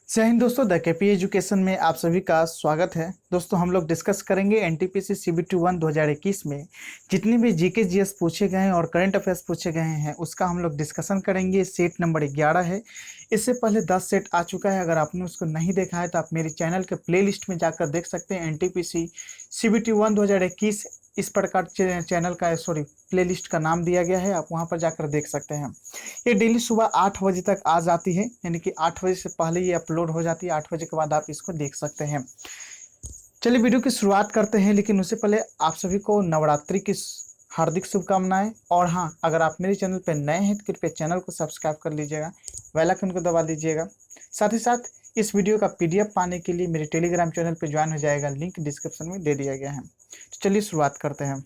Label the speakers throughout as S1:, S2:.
S1: जय हिंद दोस्तों, the KP education में आप सभी का स्वागत है। दोस्तों, हम लोग डिस्कस करेंगे एनटीपीसी सीबीटी 1 2021 में जितनी भी जीके जीएस पूछे गए हैं और करंट अफेयर्स पूछे गए हैं उसका हम लोग डिस्कशन करेंगे। सेट नंबर 11 है। इससे पहले 10 सेट आ चुका है। अगर आपने उसको नहीं देखा है तो आप मेरे चैनल के प्लेलिस्ट में जाकर देख सकते हैं। एनटीपीसी सीबीटी 1 2021 इस प्रकार चैनल का प्लेलिस्ट का नाम दिया गया है। आप वहां पर जाकर देख सकते हैं। ये डेली सुबह 8 बजे तक आ जाती है, यानी कि 8 बजे से पहले ये अपलोड हो जाती है। 8 बजे के बाद आप इसको देख सकते हैं। चलिए वीडियो की शुरुआत करते हैं, लेकिन उससे पहले आप सभी को नवरात्रि की हार्दिक शुभकामनाएं। और हाँ, अगर आप मेरे चैनल पर नए हैं तो कृपया चैनल को सब्सक्राइब कर लीजिएगा, बेल आइकन को दबा दीजिएगा। साथ ही साथ इस वीडियो का पीडीएफ पाने के लिए मेरे टेलीग्राम चैनल पर ज्वाइन हो जाएगा, लिंक डिस्क्रिप्शन में दे दिया गया है। तो चलिए शुरुआत करते हैं।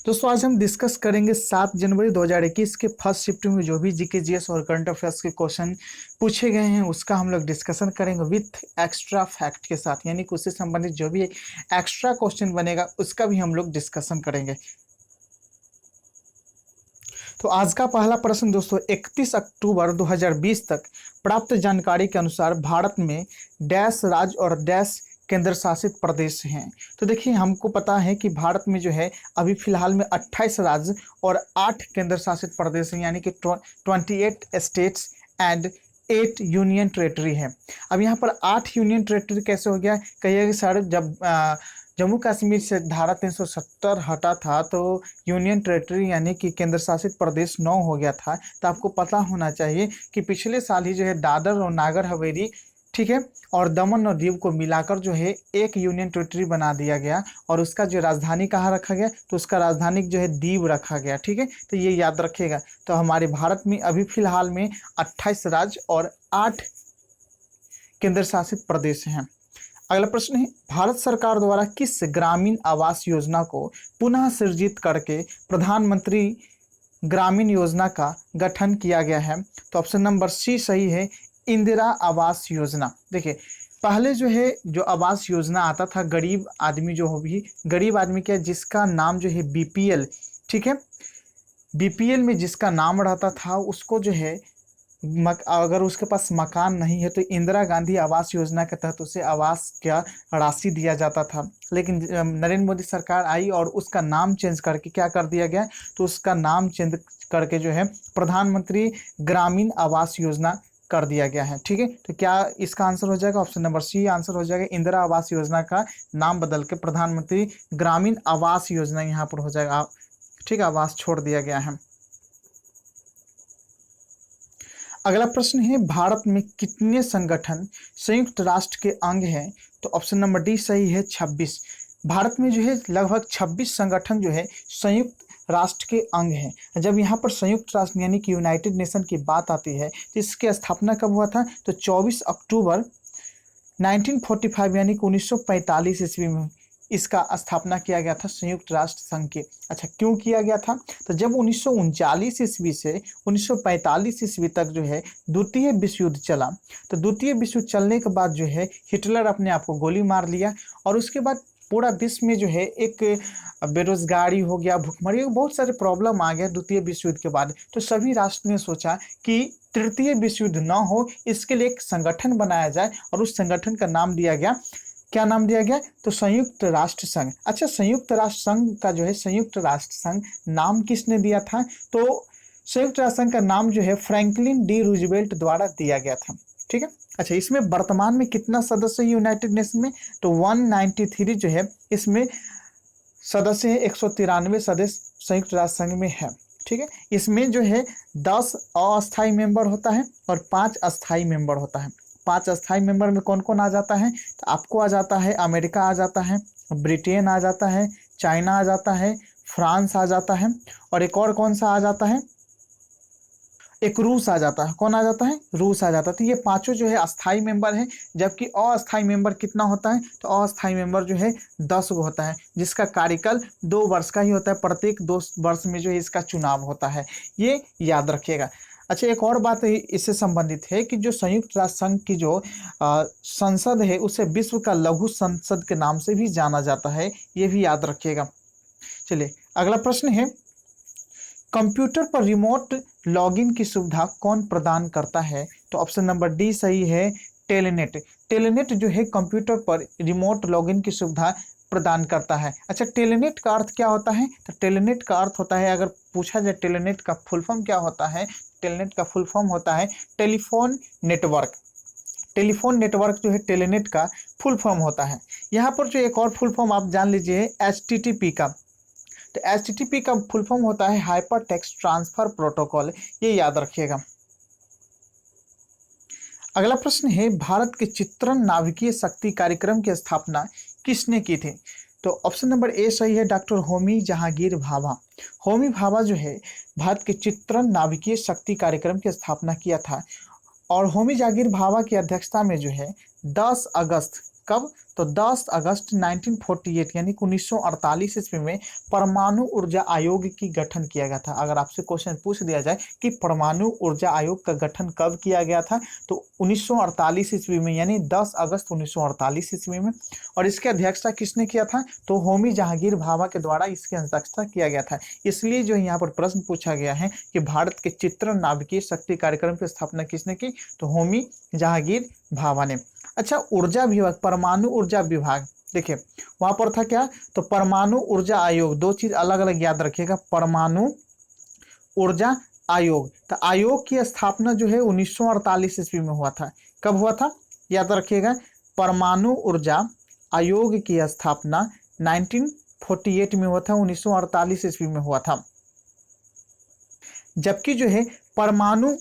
S1: दोस्तों, आज हम डिस्कस करेंगे 7 जनवरी 2021 के फर्स्ट शिफ्ट में जो भी जीके जीएस और करंट अफेयर्स के क्वेश्चन पूछे गए हैं उसका हम लोग डिस्कशन करेंगे विथ एक्स्ट्रा फैक्ट के साथ, यानी कि उससे संबंधित जो भी एक्स्ट्रा क्वेश्चन बनेगा उसका भी हम लोग डिस्कशन करेंगे। तो आज का पहला प्रश्न दोस्तों, 31 अक्टूबर 2020 तक प्राप्त जानकारी के अनुसार भारत में डैश राज्य और डैश केंद्र शासित प्रदेश हैं। तो देखिए, हमको पता है कि भारत में जो है अभी फिलहाल में 28 राज्य और 8 केंद्र शासित प्रदेश हैं, यानी कि 28 स्टेट्स एंड 8 यूनियन टेरेटरी है। अब यहाँ पर 8 यूनियन टेरेटरी कैसे हो गया? कहिए कि सर, जब जम्मू कश्मीर से धारा 370 हटा था तो यूनियन टेरेटरी यानी कि केंद्र शासित प्रदेश 9 हो गया था। तो आपको पता होना चाहिए कि पिछले साल ही जो है दादर और नागर हवेली, ठीक है, और दमन और दीव को मिलाकर जो है एक यूनियन टेरेटरी बना दिया गया। और उसका जो राजधानी कहाँ रखा गया? तो उसका राजधानी जो है दीव रखा गया। ठीक है, तो ये याद रखिएगा। तो हमारे भारत में अभी फिलहाल में 28 राज्य और 8 केंद्र शासित प्रदेश हैं। अगला प्रश्न है, भारत सरकार द्वारा किस ग्रामीण आवास योजना को पुनः सृजित करके प्रधानमंत्री ग्रामीण योजना का गठन किया गया है? तो ऑप्शन नंबर सी सही है, इंदिरा आवास योजना। देखिए, पहले जो है जो आवास योजना आता था, गरीब आदमी जो हो भी गरीब आदमी क्या, जिसका नाम जो है बीपीएल, ठीक है, बीपीएल में जिसका नाम रहता था उसको जो है अगर उसके पास मकान नहीं है तो इंदिरा गांधी आवास योजना के तहत उसे आवास का राशि दिया जाता था। लेकिन नरेंद्र मोदी सरकार आई और उसका नाम चेंज करके क्या कर दिया गया? तो उसका नाम चेंज करके जो है प्रधानमंत्री ग्रामीण आवास योजना कर दिया गया है। ठीक है, तो क्या इसका आंसर हो जाएगा? ऑप्शन नंबर सी आंसर हो जाएगा। इंदिरा आवास योजना का नाम बदल के प्रधानमंत्री ग्रामीण आवास योजना यहाँ पर हो जाएगा। ठीक है, आवास छोड़ दिया गया है। अगला प्रश्न है, भारत में कितने संगठन संयुक्त राष्ट्र के अंग हैं? तो ऑप्शन नंबर डी सही है, 26। भारत में जो है लगभग 26 संगठन जो है संयुक्त राष्ट्र के अंग हैं। जब यहाँ पर संयुक्त राष्ट्र यानी कि यूनाइटेड नेशन की बात आती है तो इसकी स्थापना कब हुआ था? तो 24 अक्टूबर 1945 यानी कि 1945 ईस्वी में इसका स्थापना किया गया था, संयुक्त राष्ट्र संघ के। अच्छा, क्यों किया गया था? तो जब 1939 ईस्वी से 1945 ईस्वी तक जो है द्वितीय विश्व युद्ध चला, तो द्वितीय विश्व युद्ध चलने के बाद जो है हिटलर अपने आप को गोली मार लिया। और उसके बाद पूरा विश्व में जो है एक बेरोजगारी हो गया, भुखमरी, बहुत सारे प्रॉब्लम आ गया द्वितीय विश्व युद्ध के बाद। तो सभी राष्ट्र ने सोचा कि तृतीय विश्व युद्ध न हो, इसके लिए एक संगठन बनाया जाए और उस संगठन का नाम दिया गया, क्या नाम दिया गया? तो संयुक्त राष्ट्र संघ। अच्छा, संयुक्त राष्ट्र संघ का जो है संयुक्त राष्ट्र संघ नाम किसने दिया था? तो संयुक्त राष्ट्र संघ का नाम जो है फ्रैंकलिन डी रूजवेल्ट द्वारा दिया गया था। ठीक है। अच्छा, इसमें वर्तमान में कितना सदस्य है यूनाइटेड नेशन में? तो 193 जो है इसमें सदस्य है, 193 सदस्य संयुक्त राष्ट्र संघ में है। ठीक है, इसमें जो है 10 अस्थायी मेंबर होता है और 5 अस्थायी मेंबर होता है। 5 अस्थायी मेंबर में कौन कौन आ जाता है? तो आपको आ जाता है अमेरिका आ जाता है, ब्रिटेन आ जाता है, चाइना आ जाता है, फ्रांस आ जाता है, और एक और कौन सा आ जाता है? एक रूस आ जाता है। कौन आ जाता है? रूस आ जाता है। तो ये पांचों जो है अस्थाई मेंबर है, जबकि अस्थाई मेंबर कितना होता है? तो अस्थाई मेंबर जो है 10 गो होता है, जिसका कार्यकाल 2 वर्ष का ही होता है। प्रत्येक 2 वर्ष में जो है इसका चुनाव होता है, ये याद रखिएगा। अच्छा, एक और बात इससे संबंधित है कि जो संयुक्त राष्ट्र संघ की जो संसद है उसे विश्व का लघु संसद के नाम से भी जाना जाता है, ये भी याद रखिएगा। चलिए, अगला प्रश्न है, कंप्यूटर पर रिमोट लॉगिन की सुविधा कौन प्रदान करता है? तो ऑप्शन नंबर डी सही है, टेलीनेट। टेलीनेट जो है कंप्यूटर पर रिमोट लॉगिन की सुविधा प्रदान करता है। अच्छा, टेलीनेट का अर्थ क्या होता है? तो टेलीनेट का अर्थ होता है, अगर पूछा जाए टेलीनेट का फुल फॉर्म क्या होता है, टेलीनेट का फुल फॉर्म होता है टेलीफोन नेटवर्क। टेलीफोन नेटवर्क जो है टेलीनेट का फुल फॉर्म होता है। यहाँ पर जो एक और फुल फॉर्म आप जान लीजिए HTTP का। तो HTTP का फुल फॉर्म होता है हाइपर टेक्स्ट ट्रांसफर प्रोटोकॉल, ये याद रखिएगा। अगला प्रश्न है, भारत के चित्रण नाभिकीय शक्ति कार्यक्रम की स्थापना किसने की थी? तो ऑप्शन नंबर ए सही है, डॉक्टर होमी जहांगीर भाभा। होमी भाभा जो है भारत के चित्रण नाभिकीय शक्ति कार्यक्रम की स्थापना किया था। और होमी जहांगीर भाभा की अध्यक्षता में जो है 10 अगस्त, कब? तो 10 अगस्त 1948 यानी 1948 ईस्वी में परमाणु ऊर्जा आयोग की गठन किया गया था। अगर आपसे क्वेश्चन पूछ दिया जाए कि परमाणु ऊर्जा आयोग का गठन कब किया गया था, तो 1948 ईस्वी में, यानी 10 अगस्त 1948 ईस्वी में। और इसकी अध्यक्षता किसने किया था? तो होमी जहांगीर भाभा के द्वारा इसकी अध्यक्षता किया गया था। इसलिए जो यहाँ पर प्रश्न पूछा गया है कि भारत के चित्रण नाभिकीय शक्ति कार्यक्रम की स्थापना किसने की? तो होमी जहांगीर भाभा ने। अच्छा, ऊर्जा विभाग, परमाणु ऊर्जा विभाग, देखिए वहां पर था क्या? तो परमाणु ऊर्जा आयोग, दो चीज अलग अलग याद रखिएगा, परमाणु ऊर्जा आयोग। तो आयोग की स्थापना जो है 1948 ईस्वी में हुआ था। कब हुआ था? याद रखिएगा, परमाणु ऊर्जा आयोग की स्थापना 1948 में हुआ था, 1948 ईस्वी में हुआ था। जबकि जो है परमाणु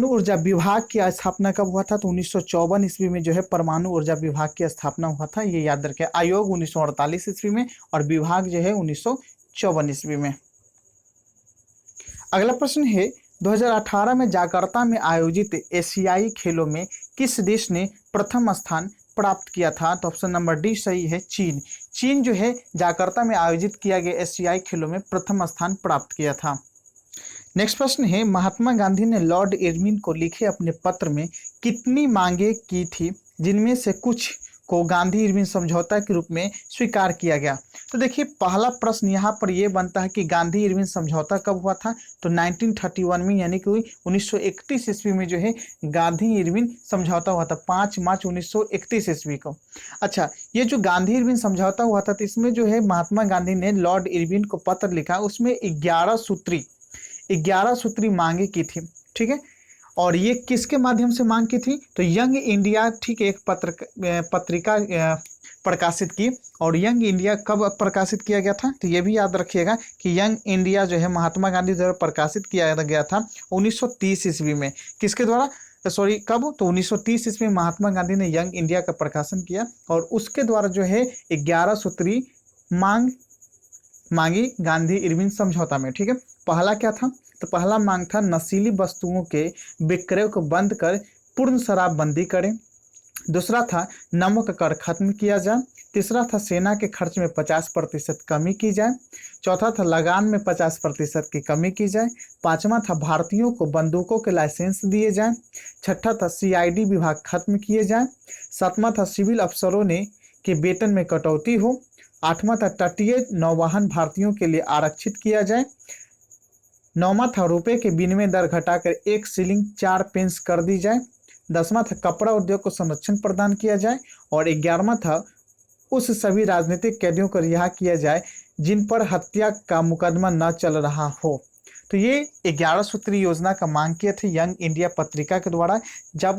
S1: ऊर्जा विभाग की स्थापना कब हुआ था? तो 1954 ईस्वी में जो है परमाणु ऊर्जा विभाग की स्थापना हुआ था, ये याद रखें। आयोग 1948 ईस्वी में और विभाग जो है 1954 ईस्वी में। अगला प्रश्न है, 2018 में जाकार्ता में आयोजित एशियाई खेलों में किस देश ने प्रथम स्थान प्राप्त किया था? तो ऑप्शन नंबर डी सही है, चीन। चीन जो है जाकार्ता में आयोजित किया गया एशियाई खेलों में प्रथम स्थान प्राप्त किया था। नेक्स्ट प्रश्न है, महात्मा गांधी ने लॉर्ड इरविन को लिखे अपने पत्र में कितनी मांगे की थी, जिनमें से कुछ को गांधी इरविन समझौता के रूप में स्वीकार किया गया? तो देखिए, पहला प्रश्न यहाँ पर यह बनता है कि गांधी इरविन समझौता कब हुआ था? तो 1931 में, यानी कि 1931 ईस्वी में जो है गांधी इरविन समझौता हुआ था, 5 मार्च 1931 ईस्वी को। अच्छा, ये जो गांधी इरविन समझौता हुआ था, तो इसमें जो है महात्मा गांधी ने लॉर्ड इरविन को पत्र लिखा, उसमें 11 सूत्री मांगे की थी, ठीक है। और ये किसके माध्यम से मांग की थी? तो यंग इंडिया, ठीक है, एक पत्रिका प्रकाशित की। और यंग इंडिया कब प्रकाशित किया गया था? तो ये भी याद रखिएगा कि यंग इंडिया जो है महात्मा गांधी द्वारा प्रकाशित किया गया था 1930 ईस्वी में। किसके द्वारा? सॉरी, कब? तो 1930 ईस्वी में महात्मा गांधी ने यंग इंडिया का प्रकाशन किया और उसके द्वारा जो है 11 सूत्री मांगी गांधी इरविन समझौता में, ठीक है। पहला क्या था? तो पहला मांग था नशीली वस्तुओं के विक्रय को बंद कर पूर्ण शराबबंदी करें। दूसरा था नमक कर खत्म किया जाए। तीसरा था सेना के खर्च में 50% कमी की जाए। चौथा था लगान में 50% की कमी की जाए। पांचवा था भारतीयों को बंदूकों के लाइसेंस दिए जाए। छठा था CID विभाग खत्म किए जाए। सातवां था सिविल अफसरों के वेतन में कटौती हो। आठवां था तटीय नौवाहन भारतीयों के लिए आरक्षित किया जाए। नौवां था रुपए के विनिमय दर घटाकर 1 शिलिंग 4 पेंस कर दी जाए। 10वां था कपड़ा उद्योग को संरक्षण प्रदान किया जाए। और 11वां था उस सभी राजनीतिक कैदियों को रिहा किया जाए जिन पर हत्या का मुकदमा न चल रहा हो। तो ये 11 सूत्री योजना का मांग किए थे यंग इंडिया पत्रिका के द्वारा। जब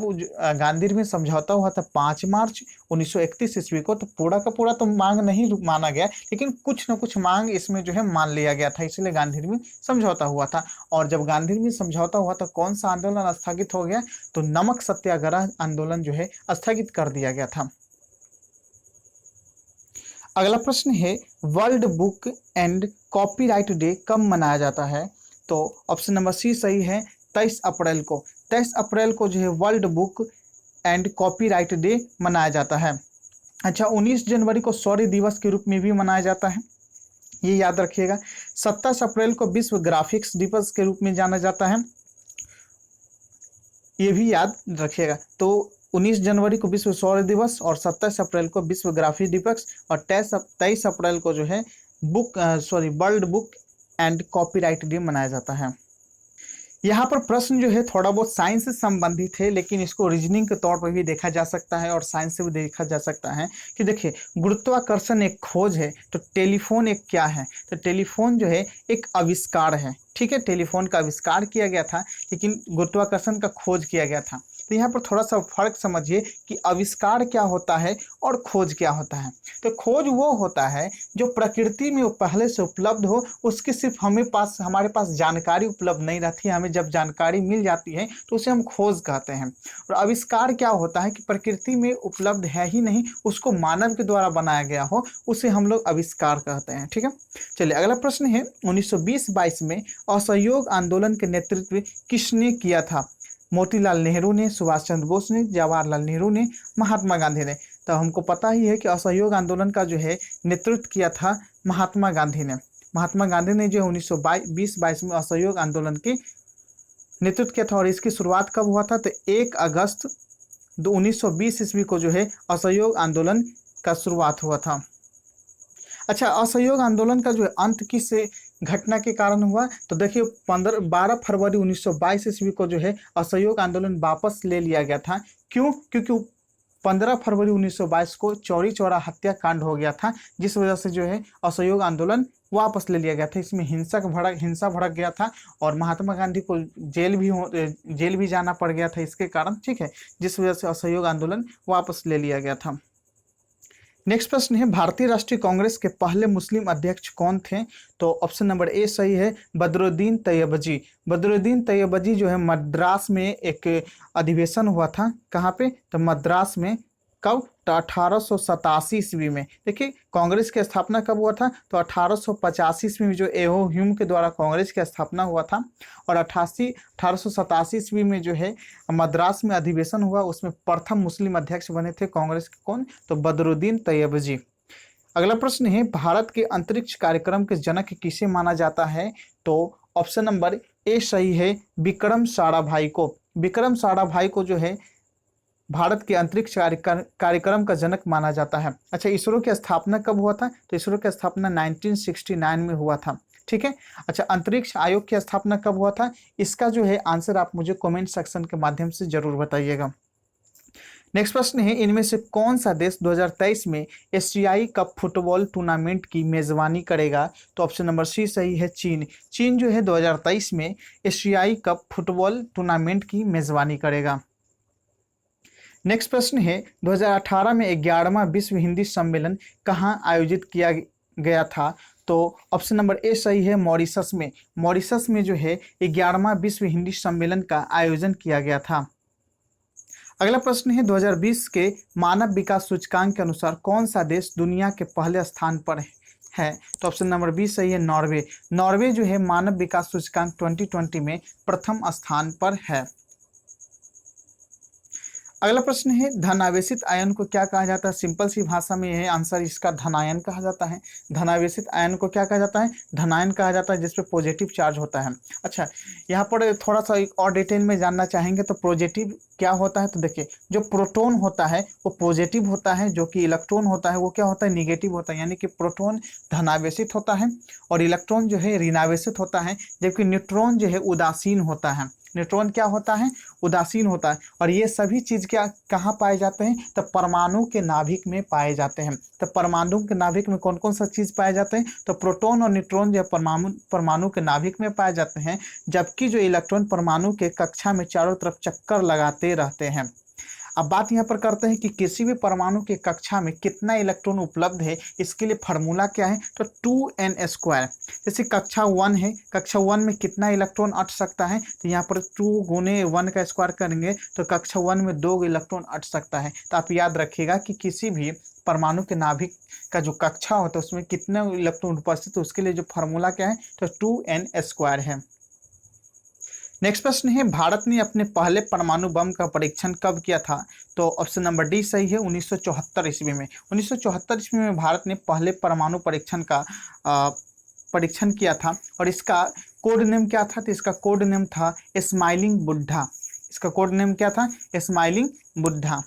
S1: गांधी में समझौता हुआ था 5 मार्च 1931 ईस्वी को, तो पूरा का पूरा तो मांग नहीं माना गया, लेकिन कुछ न कुछ मांग इसमें जो है मान लिया गया था, इसलिए गांधी में समझौता हुआ था। और जब गांधी में समझौता हुआ तो कौन सा आंदोलन स्थगित हो गया? तो नमक सत्याग्रह आंदोलन जो है स्थगित कर दिया गया था। अगला प्रश्न है, world book and copyright day कब मनाया जाता है? तो ऑप्शन नंबर सी सही है, 23 अप्रैल को। 23 अप्रैल को जो है world book and copyright day मनाया जाता है। अच्छा, 19 जनवरी को शौर्य दिवस के रूप में भी मनाया जाता है, ये याद रखिएगा। 27 अप्रैल को विश्व ग्राफिक्स दिवस के रूप में जाना जाता है, ये भी याद रखिएगा। तो 19 जनवरी को विश्व शौर्य दिवस और 27 अप्रैल को विश्व ग्राफिक दिवस और 23 अप्रैल को जो है world book and copyright day मनाया जाता है। यहाँ पर प्रश्न जो है थोड़ा बहुत साइंस से संबंधित है, लेकिन इसको रीजनिंग के तौर पर भी देखा जा सकता है और साइंस से भी देखा जा सकता है कि देखिए, गुरुत्वाकर्षण एक खोज है, तो टेलीफोन एक क्या है, तो टेलीफोन जो है एक आविष्कार है। ठीक है, टेलीफोन का आविष्कार किया गया था, लेकिन गुरुत्वाकर्षण का खोज किया गया था। तो यहाँ पर थोड़ा सा फर्क समझिए कि आविष्कार क्या होता है और खोज क्या होता है। तो खोज वो होता है जो प्रकृति में पहले से उपलब्ध हो, उसकी सिर्फ हमारे पास जानकारी उपलब्ध नहीं रहती है, हमें जब जानकारी मिल जाती है तो उसे हम खोज कहते हैं। और आविष्कार क्या होता है कि प्रकृति में उपलब्ध है ही नहीं, उसको मानव के द्वारा बनाया गया हो, उसे हम लोग आविष्कार कहते हैं। ठीक है, चलिए अगला प्रश्न है 1920-22 में असहयोग आंदोलन के नेतृत्व किसने किया था? मोतीलाल नेहरू ने, सुभाष चंद्र बोस ने, जवाहरलाल नेहरू ने, महात्मा गांधी ने। तो हमको पता ही है कि असहयोग आंदोलन का जो है नेतृत्व किया था महात्मा गांधी ने। महात्मा गांधी ने जो 1920-22 में असहयोग आंदोलन के नेतृत्व किया था। और इसकी शुरुआत कब हुआ था? तो 1 अगस्त 1920 ईस्वी को जो है असहयोग आंदोलन का शुरुआत हुआ था। अच्छा, असहयोग आंदोलन का जो है अंत किस घटना के कारण हुआ? तो देखिए 12 फरवरी 1922 ईस्वी को जो है असहयोग आंदोलन वापस ले लिया गया था। क्यों? क्योंकि 15 फरवरी 1922 को चौरी चौरा हत्याकांड हो गया था, जिस वजह से जो है असहयोग आंदोलन वापस ले लिया गया था। इसमें हिंसा भड़क गया था और महात्मा गांधी को जेल भी जाना पड़ गया था इसके कारण। ठीक है, जिस वजह से असहयोग आंदोलन वापस ले लिया गया था। नेक्स्ट प्रश्न है, भारतीय राष्ट्रीय कांग्रेस के पहले मुस्लिम अध्यक्ष कौन थे? तो ऑप्शन नंबर ए सही है, बदरुद्दीन तैयबजी। बदरुद्दीन तैयबजी जो है मद्रास में एक अधिवेशन हुआ था। कहाँ पे? तो मद्रास में। कब? तो 1887 ईस्वी में। देखिए, कांग्रेस की स्थापना कब हुआ था? तो 1885 ईस्वी में जो एहो ह्यूम के द्वारा कांग्रेस की स्थापना हुआ था। और 1887 ईस्वी में जो है मद्रास में अधिवेशन हुआ, उसमें प्रथम मुस्लिम अध्यक्ष बने थे कांग्रेस के। कौन? तो बदरुद्दीन तैयबजी। अगला प्रश्न है, भारत के अंतरिक्ष कार्यक्रम के जनक किसे माना जाता है? तो ऑप्शन नंबर ए सही है, विक्रम साराभाई को। विक्रम साराभाई को जो है भारत के अंतरिक्ष कार्यक्रम का जनक माना जाता है। अच्छा, इसरो की स्थापना कब हुआ था? तो इसरो की स्थापना 1969 में हुआ था। ठीक है। अच्छा, अंतरिक्ष आयोग की स्थापना कब हुआ था? इसका जो है आंसर आप मुझे कमेंट सेक्शन के माध्यम से जरूर बताइएगा। नेक्स्ट प्रश्न है, इनमें से कौन सा देश 2023 में एशियाई कप फुटबॉल टूर्नामेंट की मेजबानी करेगा? तो ऑप्शन नंबर सी सही है, चीन। चीन जो है 2023 में एशियाई कप फुटबॉल टूर्नामेंट की मेजबानी करेगा। नेक्स्ट प्रश्न है, 2018 में 11वां विश्व हिंदी सम्मेलन कहाँ आयोजित किया गया था? तो ऑप्शन नंबर ए सही है, मॉरिशस में। मॉरिशस में जो है 11वां विश्व हिंदी सम्मेलन का आयोजन किया गया था। अगला प्रश्न है, 2020 के मानव विकास सूचकांक के अनुसार कौन सा देश दुनिया के पहले स्थान पर है? तो ऑप्शन नंबर बी सही है, नॉर्वे। नॉर्वे जो है मानव विकास सूचकांक 2020 में प्रथम स्थान पर है। अगला प्रश्न है, धनावेशित आयन को क्या कहा जाता है? सिंपल सी भाषा में यह आंसर इसका धनायन कहा जाता है। धनावेशित आयन को क्या कहा जाता है? धनायन कहा जाता है, जिसपे पॉजिटिव चार्ज होता है। अच्छा, यहाँ पर थोड़ा सा एक और डिटेल में जानना चाहेंगे तो पॉजिटिव क्या होता है? तो देखिए, जो प्रोटॉन होता है वो पॉजिटिव होता है, जो कि इलेक्ट्रॉन होता है वो क्या होता है? निगेटिव होता है। यानी कि प्रोटॉन धनावेशित होता है और इलेक्ट्रॉन जो है ऋणावेशित होता है, जबकि न्यूट्रॉन जो है उदासीन होता है। न्यूट्रॉन क्या होता है? उदासीन होता है। और ये सभी चीज क्या कहाँ पाए जाते हैं? तो परमाणु के नाभिक में पाए जाते हैं। तो परमाणु के नाभिक में कौन कौन सा चीज पाए जाते हैं? तो प्रोटॉन और न्यूट्रॉन जो परमाणु के नाभिक में पाए जाते हैं, जबकि जो इलेक्ट्रॉन परमाणु के कक्षा में चारों तरफ चक्कर लगाते रहते हैं। अब बात यहाँ पर करते हैं कि किसी भी परमाणु के कक्षा में कितना इलेक्ट्रॉन उपलब्ध है। इसके लिए फार्मूला क्या है? तो 2n²। जैसे कक्षा 1 है, कक्षा 1 में कितना इलेक्ट्रॉन अट सकता है? तो यहाँ पर 2 गुने 1 का स्क्वायर करेंगे तो कक्षा 1 में 2 इलेक्ट्रॉन अट सकता है। तो आप याद रखिएगा कि किसी भी परमाणु के नाभिक का जो कक्षा होता है उसमें कितने इलेक्ट्रॉन उपस्थित है, उसके लिए जो फार्मूला क्या है? तो 2n² है। नेक्स्ट प्रश्न है, भारत ने अपने पहले परमाणु बम का परीक्षण कब किया था? तो ऑप्शन नंबर डी सही है, 1974 ईस्वी में। 1974 ईस्वी में भारत ने पहले परमाणु परीक्षण का परीक्षण किया था। और इसका कोड नेम क्या था? तो इसका कोड नेम था स्माइलिंग बुद्धा। इसका कोड नेम क्या था? स्माइलिंग बुद्धा।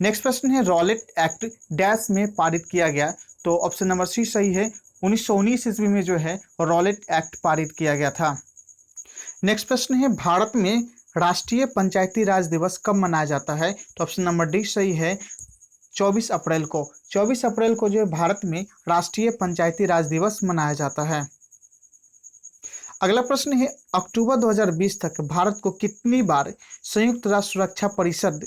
S1: नेक्स्ट प्रश्न है, रॉलेट एक्ट डैश में पारित किया गया? तो ऑप्शन नंबर सी सही है, 1919 ईस्वी में जो है रॉलेट एक्ट पारित किया गया था। नेक्स्ट प्रश्न है भारत में राष्ट्रीय पंचायती राज दिवस कब मनाया जाता है? तो ऑप्शन नंबर डी सही है, 24 अप्रैल को। 24 अप्रैल को जो है भारत में राष्ट्रीय पंचायती राज दिवस मनाया जाता है। अगला प्रश्न है अक्टूबर 2020 तक भारत को कितनी बार संयुक्त राष्ट्र सुरक्षा परिषद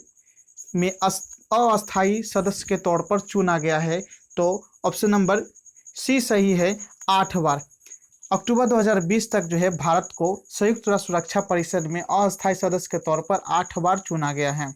S1: में अस्थायी सदस्य के तौर पर चुना गया है? तो ऑप्शन नंबर सी सही है, 8 बार। अक्टूबर 2020 तक जो है भारत को संयुक्त राष्ट्र सुरक्षा परिषद में अस्थायी सदस्य के तौर पर 8 बार चुना गया है।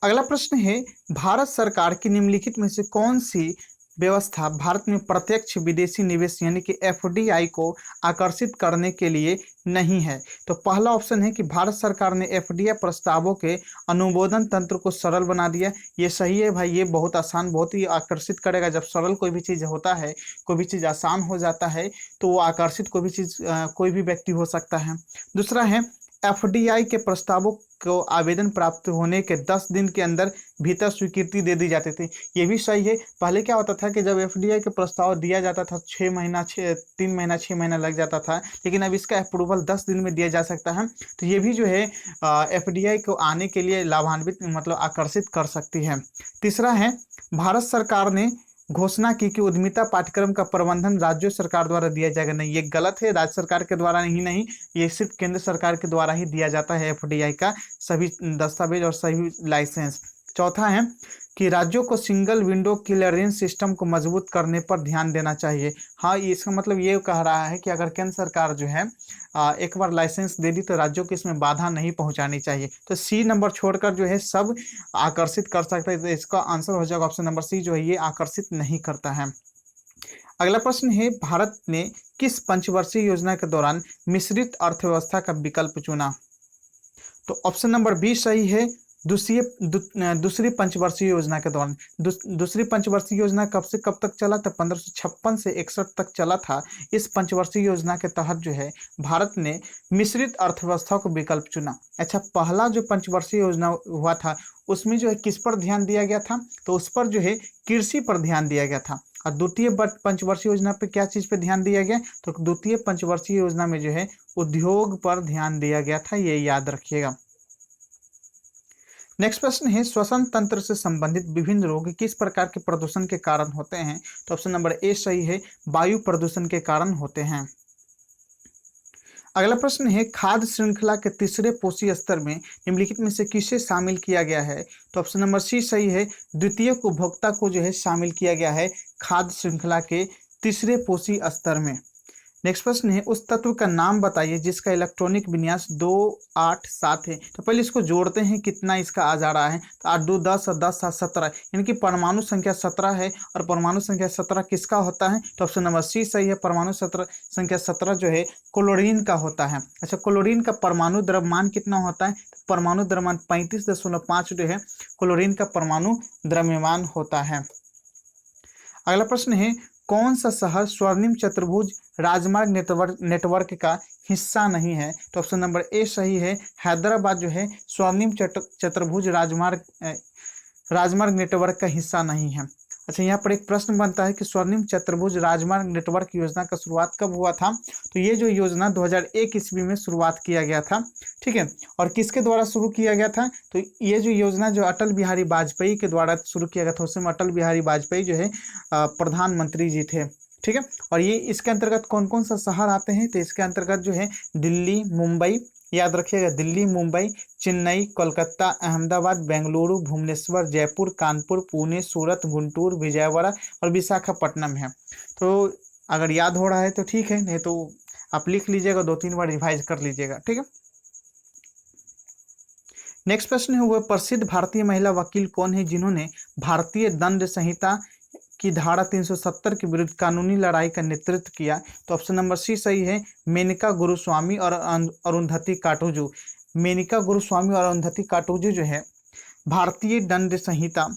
S1: अगला प्रश्न है भारत सरकार की निम्नलिखित में से कौन सी व्यवस्था भारत में प्रत्यक्ष विदेशी निवेश यानी कि एफडीआई को आकर्षित करने के लिए नहीं है? तो पहला ऑप्शन है कि भारत सरकार ने एफडीआई प्रस्तावों के अनुमोदन तंत्र को सरल बना दिया। ये सही है भाई, ये बहुत आसान, बहुत ही आकर्षित करेगा। जब सरल कोई भी चीज़ होता है, कोई भी चीज़ आसान हो जाता है तो वो आकर्षित कोई भी चीज़ कोई भी व्यक्ति हो सकता है। दूसरा है एफडीआई के प्रस्तावों को आवेदन प्राप्त होने के 10 दिन के अंदर भीतर स्वीकृति दे दी जाती थी। ये भी सही है। पहले क्या होता था कि जब एफडीआई के प्रस्ताव दिया जाता था 3 महीना 6 महीना लग जाता था, लेकिन अब इसका अप्रूवल 10 दिन में दिया जा सकता है। तो ये भी जो है एफडीआई को आने के लिए लाभान्वित मतलब आकर्षित कर सकती है। तीसरा है भारत सरकार ने घोषणा की कि उद्यमिता पाठ्यक्रम का प्रबंधन राज्य सरकार द्वारा दिया जाएगा। नहीं, ये गलत है। राज्य सरकार के द्वारा ही नहीं, ये सिर्फ केंद्र सरकार के द्वारा ही दिया जाता है एफडीआई का सभी दस्तावेज और सभी लाइसेंस। चौथा है कि राज्यों को सिंगल विंडो क्लियरेंस सिस्टम को मजबूत करने पर ध्यान देना चाहिए। हाँ, इसका मतलब ये कह रहा है कि अगर केंद्र सरकार जो है एक बार लाइसेंस दे दी तो राज्यों को इसमें बाधा नहीं पहुंचानी चाहिए। तो सी नंबर छोड़कर जो है सब आकर्षित कर सकता है। तो इसका आंसर हो जाएगा ऑप्शन नंबर सी, जो है ये आकर्षित नहीं करता है। अगला प्रश्न है भारत ने किस पंचवर्षीय योजना के दौरान मिश्रित अर्थव्यवस्था का विकल्प चुना? तो ऑप्शन नंबर बी सही है, दूसरी पंचवर्षीय योजना के दौरान। दूसरी पंचवर्षीय योजना कब से कब तक चला था? 1556 से 61 तक चला था। इस पंचवर्षीय योजना के तहत जो है भारत ने मिश्रित अर्थव्यवस्था को विकल्प चुना। अच्छा, पहला जो पंचवर्षीय योजना हुआ था उसमें जो है किस पर ध्यान दिया गया था? तो उस पर जो है कृषि पर ध्यान दिया गया था। और द्वितीय पंचवर्षीय योजना पे क्या चीज पे ध्यान दिया गया? तो द्वितीय पंचवर्षीय योजना में जो है उद्योग पर ध्यान दिया गया था, ये याद रखिएगा। नेक्स्ट प्रश्न है श्वसन तंत्र से संबंधित विभिन्न रोग किस प्रकार के प्रदूषण के कारण होते हैं? तो ऑप्शन नंबर ए सही है, वायु प्रदूषण के कारण होते हैं। अगला प्रश्न है खाद्य श्रृंखला के तीसरे पोषी स्तर में निम्नलिखित में से किसे शामिल किया गया है? तो ऑप्शन नंबर सी सही है, द्वितीयक उपभोक्ता को जो है शामिल किया गया है खाद्य श्रृंखला के तीसरे पोषी स्तर में। नेक्स्ट प्रश्न है उस तत्व का नाम बताइए जिसका इलेक्ट्रॉनिक विन्यास 2 8 7 है। तो पहले इसको जोड़ते हैं कितना इसका आ जा रहा है। तो 8 2 10 और 10 7 17, यानी कि परमाणु संख्या 17 है। और परमाणु संख्या 17 किसका होता है? तो ऑप्शन नंबर सी सही है, परमाणु संख्या 17 जो है क्लोरीन का होता है। अच्छा, क्लोरीन का परमाणु द्रव्यमान कितना होता है? तो परमाणु द्रव्यमान 35.5 जो है क्लोरीन का परमाणु द्रव्यमान होता है। अगला प्रश्न है कौन सा शहर स्वर्णिम चतुर्भुज राजमार्ग नेटवर्क का हिस्सा नहीं है? तो ऑप्शन नंबर ए सही है, हैदराबाद जो है स्वर्णिम चतुर्भुज राजमार्ग नेटवर्क का हिस्सा नहीं है। अच्छा, यहाँ पर एक प्रश्न बनता है कि स्वर्णिम चतुर्भुज राजमार्ग नेटवर्क योजना का शुरुआत कब हुआ था? तो ये जो योजना 2001 ईस्वी में शुरुआत किया गया था। ठीक है, और किसके द्वारा शुरू किया गया था? तो ये जो योजना जो अटल बिहारी वाजपेयी के द्वारा शुरू किया गया था, उसमें अटल बिहारी वाजपेयी जो है प्रधानमंत्री जी थे। ठीक है, और ये इसके अंतर्गत कौन कौन सा शहर आते हैं? तो इसके अंतर्गत जो है दिल्ली, मुंबई, याद रखिएगा, दिल्ली, मुंबई, चेन्नई, कोलकाता, अहमदाबाद, बेंगलुरु, भुवनेश्वर, जयपुर, कानपुर, पुणे, सूरत, गुंटूर, विजयवाड़ा और विशाखापट्टनम है। तो अगर याद हो रहा है तो ठीक है, नहीं तो आप लिख लीजिएगा, 2-3 बार रिवाइज कर लीजिएगा। ठीक है, नेक्स्ट प्रश्न है वह प्रसिद्ध भारतीय महिला वकील कौन है जिन्होंने भारतीय दंड संहिता की धारा 370 के विरुद्ध कानूनी लड़ाई का नेतृत्व किया? तो ऑप्शन नंबर सी सही है, मेनका गुरुस्वामी और अरुंधति काटोजू। मेनका गुरुस्वामी और अरुंधति काटोजू जो है भारतीय दंड संहिता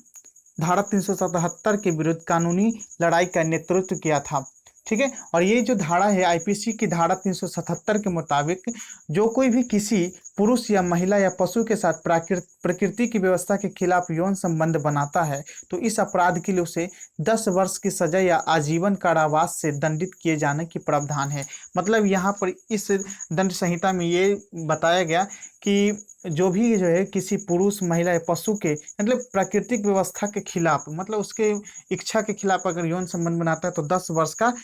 S1: धारा 377 के विरुद्ध कानूनी लड़ाई का नेतृत्व किया था। ठीक है, और ये जो धारा है आईपीसी की धारा 377 के मुताबिक जो कोई भी किसी पुरुष या महिला या पशु के साथ प्रकृति की व्यवस्था के खिलाफ यौन संबंध बनाता है तो इस अपराध के लिए उसे 10 वर्ष की सजा या आजीवन कारावास से दंडित किए जाने की प्रावधान है। मतलब यहाँ पर इस दंड संहिता में ये बताया गया कि जो भी जो है किसी पुरुष महिला या पशु के मतलब प्राकृतिक व्यवस्था के खिलाफ मतलब उसके इच्छा के खिलाफ अगर यौन संबंध बनाता है तो 10 वर्ष का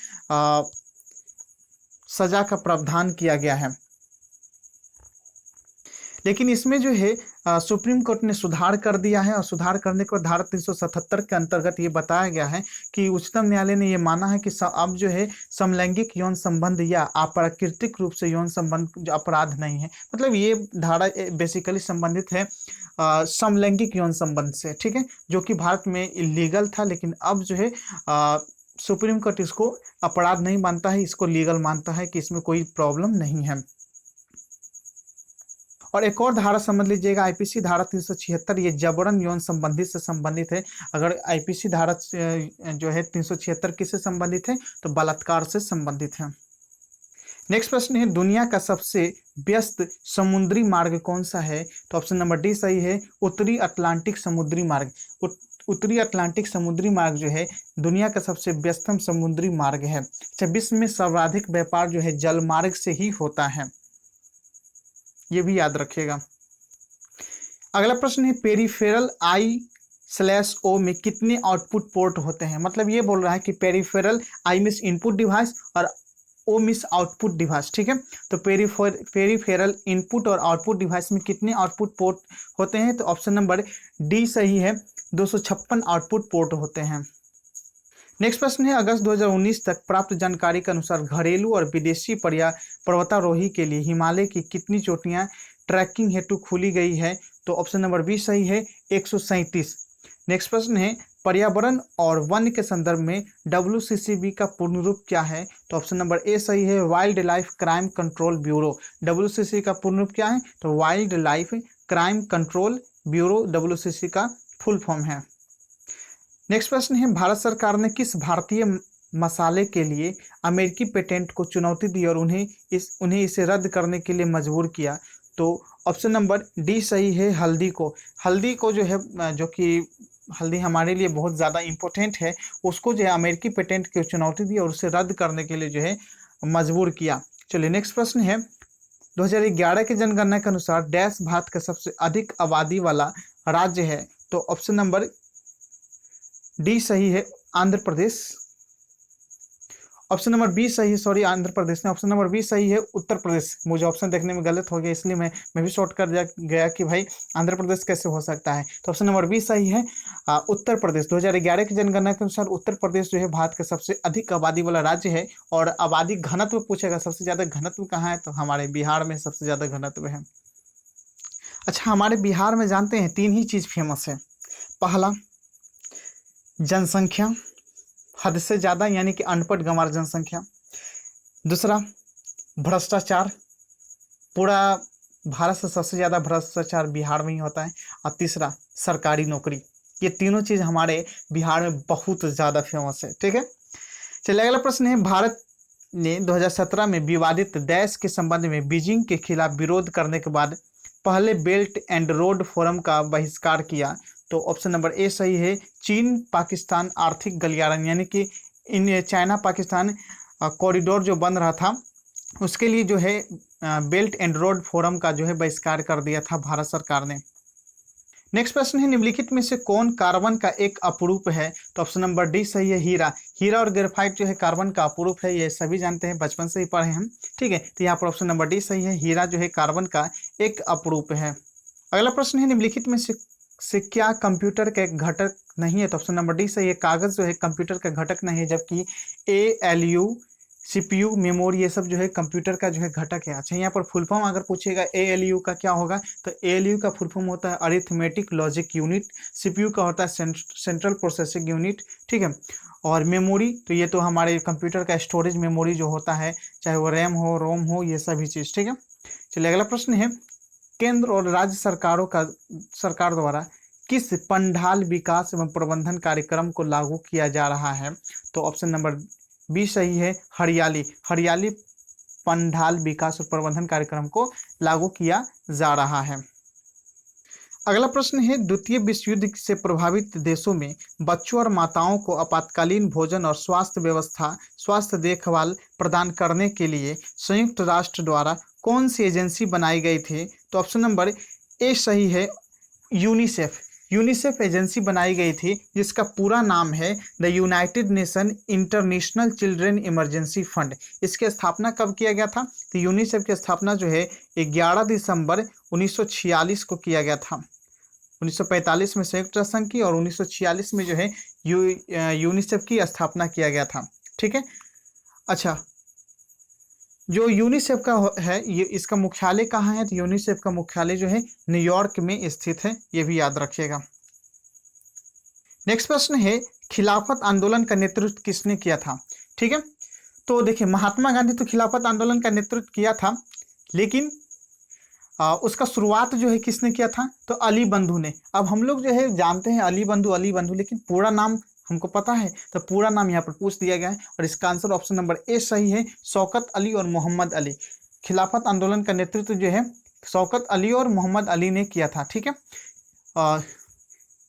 S1: सजा का प्रावधान किया गया है। लेकिन इसमें जो है सुप्रीम कोर्ट ने सुधार कर दिया है और सुधार करने के बाद धारा 377 के अंतर्गत ये बताया गया है कि उच्चतम न्यायालय ने ये माना है कि अब जो है समलैंगिक यौन संबंध या अप्राकृतिक रूप से यौन संबंध जो अपराध नहीं है। मतलब ये धारा बेसिकली संबंधित है समलैंगिक यौन संबंध से, ठीक है, जो कि भारत में इलीगल था, लेकिन अब जो है सुप्रीम कोर्ट इसको अपराध नहीं मानता है, इसको लीगल मानता है कि इसमें कोई प्रॉब्लम नहीं है। और एक और धारा समझ लीजिएगा आईपीसी धारा 376, ये जबरन यौन संबंधित से संबंधित है। अगर आईपीसी धारा जो है 376 किससे संबंधित है तो बलात्कार से संबंधित है। नेक्स्ट प्रश्न है दुनिया का सबसे व्यस्त समुद्री मार्ग कौन सा है तो ऑप्शन नंबर डी सही है उत्तरी अटलांटिक समुद्री मार्ग। उत्तरी अटलांटिक समुद्री मार्ग जो है दुनिया का सबसे व्यस्तम समुद्री मार्ग है। विश्व में सर्वाधिक व्यापार जो है जल मार्ग से ही होता है, ये भी याद रखिएगा। अगला प्रश्न है पेरिफेरल I/O में कितने आउटपुट पोर्ट होते हैं। मतलब ये बोल रहा है कि peripheral I means input device और O मीन्स आउटपुट डिवाइस, ठीक है। तो पेरिफेरल इनपुट और आउटपुट डिवाइस में कितने आउटपुट पोर्ट होते हैं तो ऑप्शन नंबर डी सही है 256 आउटपुट पोर्ट होते हैं। नेक्स्ट प्रश्न है अगस्त 2019 तक प्राप्त जानकारी के अनुसार घरेलू और विदेशी पर्वतारोही के लिए हिमालय की कितनी चोटियां ट्रैकिंग हेतु खुली गई है तो ऑप्शन नंबर बी सही है 137। नेक्स्ट प्रश्न है पर्यावरण और वन के संदर्भ में WCCB का पूर्ण रूप क्या है तो ऑप्शन नंबर ए सही है wild life crime control bureau. WCCB का पूर्ण रूप क्या है तो wild life crime control bureau WCCB का फुल फॉर्म है। नेक्स्ट प्रश्न है भारत सरकार ने किस भारतीय मसाले के लिए अमेरिकी पेटेंट को चुनौती दी और उन्हें इसे रद्द करने के लिए मजबूर किया तो ऑप्शन नंबर डी सही है हल्दी को जो है जो कि हल्दी हमारे लिए बहुत ज़्यादा इम्पोर्टेंट है, उसको जो है अमेरिकी पेटेंट की चुनौती दी और उसे रद्द करने के लिए जो है मजबूर किया। चलिए नेक्स्ट प्रश्न है 2011 की जनगणना के अनुसार डैश भारत का सबसे अधिक आबादी वाला राज्य है तो ऑप्शन नंबर डी सही है Andhra Pradesh. Option number B सही है, सॉरी आंध्र प्रदेश ने, ऑप्शन नंबर बी सही है उत्तर प्रदेश। मुझे ऑप्शन देखने में गलत हो गया इसलिए मैं भी शॉर्ट कर गया कि भाई आंध्र प्रदेश कैसे हो सकता है। तो ऑप्शन नंबर बी सही है उत्तर प्रदेश। 2011 की जनगणना के अनुसार उत्तर प्रदेश जो है भारत का सबसे अधिक आबादी वाला राज्य है। और आबादी घनत्व पूछेगा सबसे ज़्यादा घनत्व कहाँ है तो हमारे बिहार में सबसे ज़्यादा घनत्व है। अच्छा हमारे बिहार में जानते हैं 3 ही चीज़ फेमस है। पहला जनसंख्या हद से ज़्यादा यानी कि अनपढ़ गंवार जनसंख्या। दूसरा भ्रष्टाचार, पूरा भारत से सबसे ज़्यादा भ्रष्टाचार बिहार में ही होता है। और तीसरा सरकारी नौकरी। ये तीनों चीज़ हमारे बिहार में बहुत ज़्यादा फेमस है, ठीक है। चलिए अगला प्रश्न है भारत ने 2017 में विवादित डैश के संबंध में बीजिंग के खिलाफ विरोध करने के बाद पहले बेल्ट एंड रोड फोरम का बहिष्कार किया तो ऑप्शन नंबर ए सही है चीन पाकिस्तान आर्थिक गलियारा यानी कि इन चाइना पाकिस्तान कॉरिडोर जो बन रहा था उसके लिए जो है बेल्ट एंड रोड फोरम का जो है बहिष्कार कर दिया था भारत सरकार ने। नेक्स्ट प्रश्न है निम्नलिखित में से कौन कार्बन का एक अपरूप है तो ऑप्शन नंबर डी सही है हीरा और ग्रेफाइट जो है कार्बन का अपरूप है, ये सभी जानते हैं, बचपन से ही पढ़े हम, ठीक है। तो यहाँ पर ऑप्शन नंबर डी सही है हीरा जो है कार्बन का एक अपरूप है। अगला प्रश्न है निम्नलिखित में से क्या कंप्यूटर का एक घटक नहीं है तो ऑप्शन नंबर डी सही है कागज जो है कंप्यूटर का घटक नहीं है, जबकि ALU CPU मेमोरी ये सब जो है कंप्यूटर का जो है घटक है। अच्छा यहाँ पर फुल फॉर्म अगर पूछेगा ALU का क्या होगा तो ALU का फुल फॉर्म होता है अरिथमेटिक लॉजिक यूनिट, CPU का होता है सेंट्रल प्रोसेसिंग यूनिट, ठीक है। और मेमोरी तो ये तो हमारे कंप्यूटर का स्टोरेज मेमोरी जो होता है चाहे वो रैम हो रोम हो ये सभी चीज़, ठीक है। चलिए अगला प्रश्न है केंद्र और राज्य सरकार द्वारा किस पंडाल विकास एवं प्रबंधन कार्यक्रम को लागू किया जा रहा है तो ऑप्शन नंबर बी सही है हरियाली पंडाल विकास और प्रबंधन कार्यक्रम को लागू किया जा रहा है। अगला प्रश्न है, द्वितीय विश्व युद्ध से प्रभावित देशों में बच्चों और माताओं को आपातकालीन भोजन और स्वास्थ्य देखभाल प्रदान करने के लिए संयुक्त राष्ट्र द्वारा कौन सी एजेंसी बनाई गई थी? तो ऑप्शन नंबर ए सही है, यूनिसेफ। यूनिसेफ एजेंसी बनाई गई थी जिसका पूरा नाम है the United nation international children emergency fund. इसकी स्थापना कब किया गया था? तो यूनिसेफ की स्थापना जो है 11 दिसंबर 1946 को किया गया था। 1945 में संयुक्त राष्ट्र संघ की और 1946 में जो है यूनिसेफ की स्थापना किया गया था। ठीक है। अच्छा, जो यूनिसेफ का है ये इसका मुख्यालय कहाँ है? तो यूनिसेफ का मुख्यालय जो है न्यूयॉर्क में स्थित है, ये भी याद रखिएगा। नेक्स्ट प्रश्न है, खिलाफत आंदोलन का नेतृत्व किसने किया था? ठीक है, तो देखिए महात्मा गांधी तो खिलाफत आंदोलन का नेतृत्व किया था, लेकिन उसका शुरुआत जो है किसने किया था? तो अली बंधु ने। अब हम लोग जो है जानते हैं अली बंधु, लेकिन पूरा नाम हमको पता है, तो पूरा नाम यहाँ पर पूछ दिया गया है और इसका आंसर ऑप्शन नंबर ए सही है, शौकत अली और मोहम्मद अली। खिलाफत आंदोलन का नेतृत्व जो है शौकत अली और मोहम्मद अली ने किया था। ठीक है,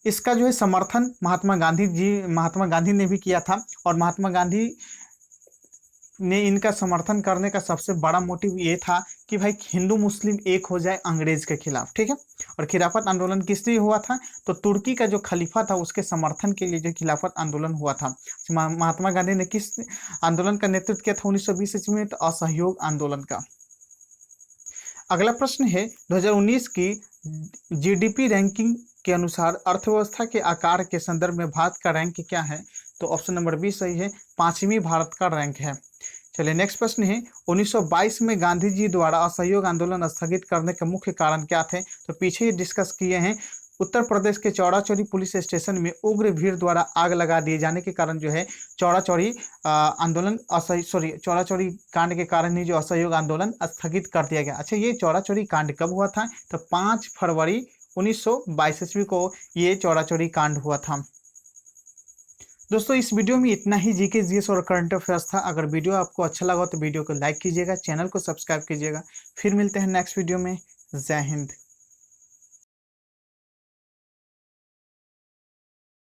S1: इसका जो है समर्थन महात्मा गांधी ने भी किया था और महात्मा गांधी ने इनका समर्थन करने का सबसे बड़ा मोटिव ये था कि भाई हिंदू मुस्लिम एक हो जाए अंग्रेज के खिलाफ। ठीक है, और खिलाफत आंदोलन किस लिए हुआ था? तो तुर्की का जो खलीफा था उसके समर्थन के लिए जो खिलाफत आंदोलन हुआ था। महात्मा गांधी ने किस आंदोलन का नेतृत्व किया था 1920 ईस्वी में? तो असहयोग आंदोलन का। अगला प्रश्न है, 2019 की जीडीपी रैंकिंग के अनुसार अर्थव्यवस्था के आकार के संदर्भ में भारत का रैंक क्या है? तो ऑप्शन नंबर बी सही है, 5वीं भारत का रैंक है। चलिए नेक्स्ट प्रश्न है, 1922 में गांधी जी द्वारा असहयोग आंदोलन स्थगित करने के मुख्य कारण क्या थे? तो पीछे ही डिस्कस किए हैं। उत्तर प्रदेश के चौड़ा चौरी पुलिस स्टेशन में उग्र भीड़ द्वारा आग लगा दिए जाने के कारण जो है चौड़ा चौरी कांड के कारण ही जो असहयोग आंदोलन स्थगित कर दिया गया। अच्छा, ये चौड़ा चौरी कांड कब हुआ था? तो 5 फरवरी 1922 ईस्वी को ये चौड़ा चौरी कांड हुआ था। दोस्तों इस वीडियो में इतना ही जीके जीएस और करंट अफेयर्स था। अगर वीडियो आपको अच्छा लगा तो वीडियो को लाइक कीजिएगा, चैनल को सब्सक्राइब कीजिएगा। फिर मिलते हैं नेक्स्ट वीडियो में। जय हिंद।